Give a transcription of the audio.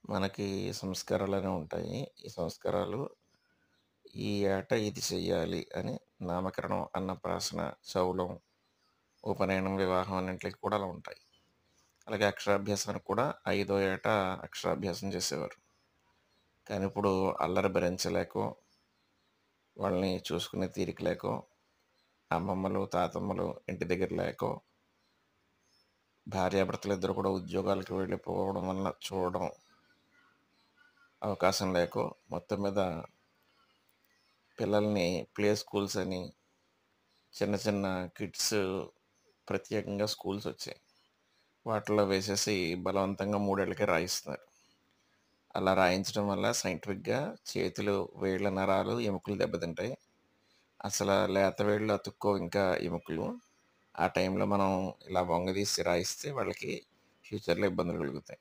మనకి సంస్కారాలనే ఉంటాయి. ఈ సంస్కారాలు ఈ ఏట ఇది చెయ్యాలి అని నామకరణం, అన్నప్రాసన, చౌలం, ఉపనయనం, వివాహం అన్నింట్లకి కూడా అలా ఉంటాయి. అలాగే అక్షరాభ్యాసానికి కూడా ఐదో ఏట అక్షరాభ్యాసం చేసేవారు. కానీ ఇప్పుడు అల్లరి భరించలేకో, వాళ్ళని చూసుకునే తీరిక లేకో, అమ్మమ్మలు, తాతమ్మలు ఇంటి దగ్గర లేకో, భార్యాభర్తలిద్దరూ కూడా ఉద్యోగాలకు వెళ్ళిపోవడం వలన చూడడం అవకాశం లేకో, మొత్తం మీద పిల్లల్ని ప్లే స్కూల్స్ అని చిన్న చిన్న కిడ్స్ ప్రత్యేకంగా స్కూల్స్ వచ్చాయి. వాటిలో వేసేసి బలవంతంగా 3 ఏళ్ళకే రాయిస్తున్నారు. అలా రాయించడం వల్ల సైంటిఫిక్‌గా చేతులు, వేళ్ళ నరాలు, ఎముకలు దెబ్బతింటాయి. లేత వేళ్ళు అతుక్కోవు ఇంకా ఎముకలు. ఆ టైంలో మనం ఇలా వంగదీసి రాయిస్తే వాళ్ళకి ఫ్యూచర్‌లో ఇబ్బందులు కలుగుతాయి.